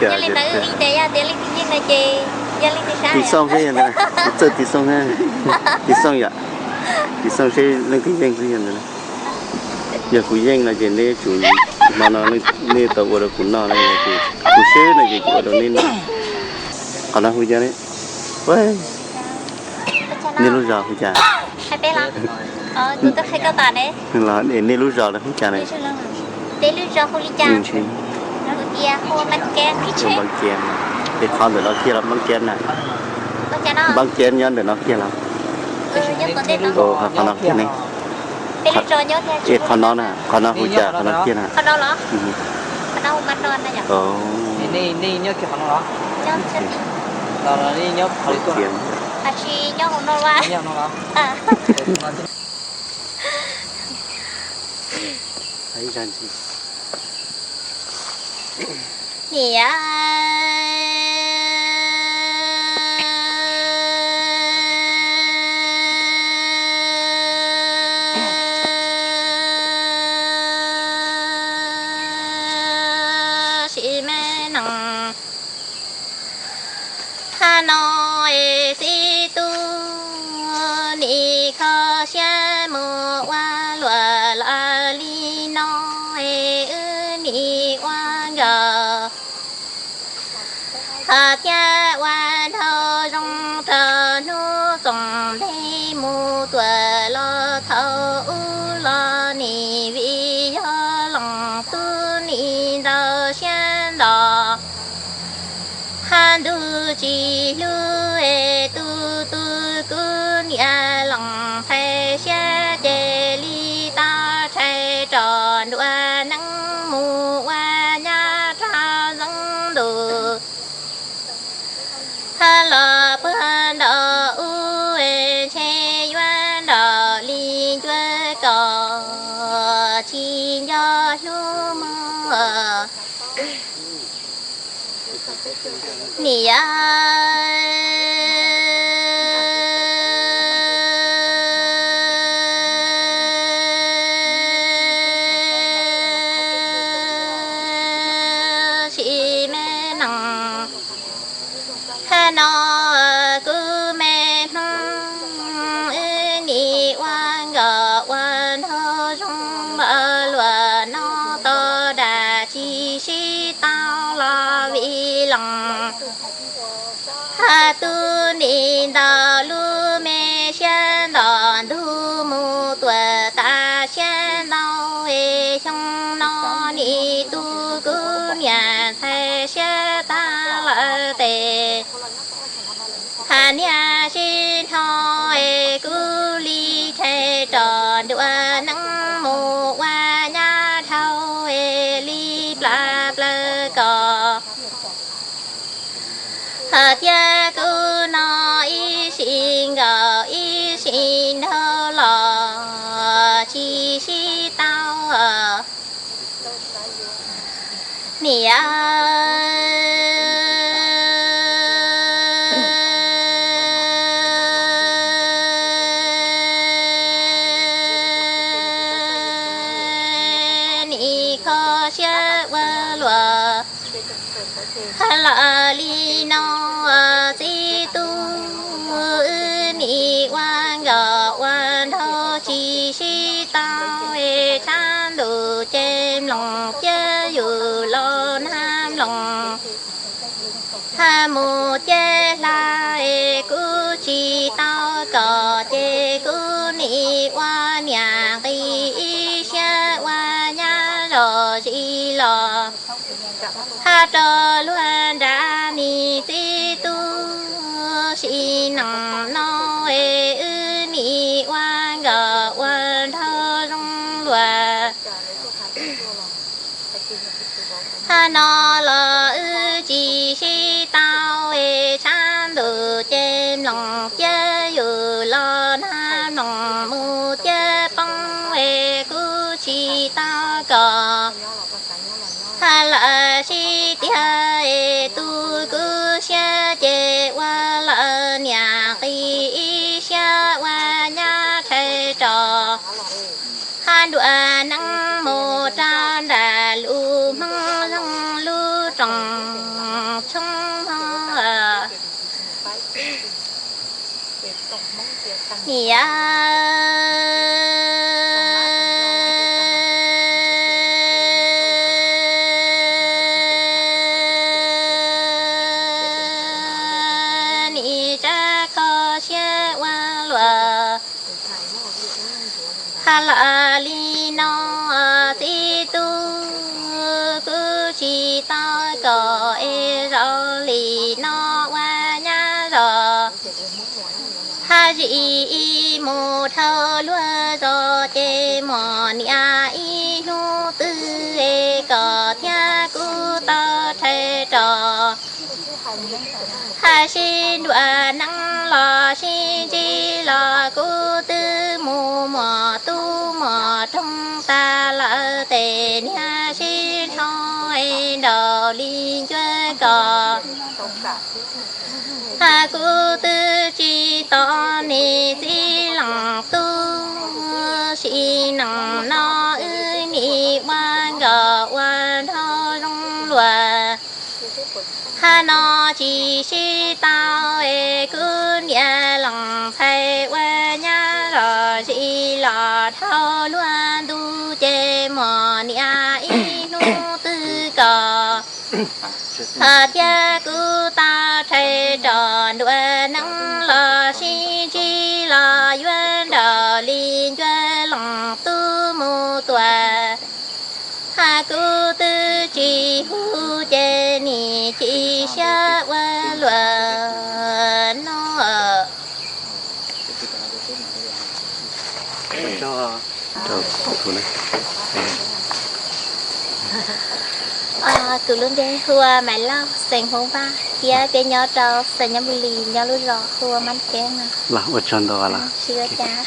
Gia linh nữ y tế à, tế linh như này chị, gia linh thì sao? Thì xong thế này, chơi thì xong ha, thì xong vậy, thì xong thế lên cái danh cái này, giờ cái danh là cái này chủ mà nó này tàu ở đâu cũng nó này cái cái xe này cái ở đâu nên còn nó hủy ra đấy, vậy nên lúc giờ hủy ra, hay bé lắm, tụi tôi hay câu tàn đấy, là nên lúc giờ là hủy ra này, tế lúc giờ hủy ra, nó kia hoa bánh kem cái chứ, bánh kem, để con để nó kia là bánh kem này, bánh kem nhá để nó kia là, con nó kia này. Cái lúc rồi nhớ theo con nó nè, con nó hôi chả, con nó kia nè. Con nó đó. Con nó bắt non đây nhỉ? Ni nhớ cái con nó. Nhớ chưa? Đó là ni nhớ khởi con. À chị nhớ con nó quá. Nhớ nó đó. Thấy ra gì? Nè Hà Nội si tu ni kho xe mùa qua lùa la li nói ni quan gờ hà cha quan thơ rong trờ nu dòng đây mù tuổi lo thâu lo ni vi do lòng tu ni đào sen đỏ han du chi lu e tu tu cu nia lòng thay xe đề li ta thay tròn đua nắng mù qua nha tra rong đủ ha lo bữa đỏ u e che yuan đỏ li chua cò chi do lu mơ nè chị mẹ nằng hà nó cứ mẹ nằng nị quan gờ quan thơ trong bờ lùa nó to đà chi si tao là vì lòng hà tu ni đào lu mê sen đòn du mu tuổi ta sen đào e trong nó ni tu cứ nhà thay xe ta lỡ tề hà nhà xin thôi cứ ly thay tròn đua nắng mù qua nhà thâu e ly bla bla cò hà tia cứ nói y xin hơ lò chi si tao nè nị kho xe qua lùa hà la li no si tu ni quan gờ quan thô chi si tao e chan đồ chém lòng chê dù lo nam lòng hà mù chê la e cu chi tao cò chê cu ni qua nhà đi xe qua nhà rồi chi lo hà trò luôn ra ni ti tu si nằng no e ni quan gờ quan thơ rong lùa hà no lo chi si tao e chan đồ chém lòng chê dù lo nam lòng mu chê bông e cu chi tao cò hà la si tia e tu cứ xe chê qua la nhà đi xe qua nhà thay trò han đua nắng mồ tràn đà lu măng lăng lu trồng trong nhỉ nị cha có xe qua lùa hà la li no ti tu cứ chỉ ta có e rau li no qua nhà rồi ha ji mô thơ lúa gió chê mò nia y nu tư e có thia cu ta thay trò ha xin đùa nắng lò xin chi lò cu tư mù mò tu mò trong ta lỡ tề nia xin thôi đầu liên chơi cò ha cu tư chi to ni si lòng tu si nằng no ư ni quan gờ quan thơ rong lùa ha no chi si tao e cứ nhẹ lòng thay qua nhá rồi si lò thao luôn tu chê mò nia y nu tư cò hà cha cứ ta thay tròn đuôi nắng lò si chi lò duyên đờ liên duyên lòng tu mù tòa hà cứ tư chi hu chê ni chi xa qua lùa nó cho thủ này cứ luôn đi hùa mày lao sành hôm qua kia cái nhỏ trâu sành nhắm lì nhỏ lúa rò hùa mắn kén à là ở chân đó là chưa cha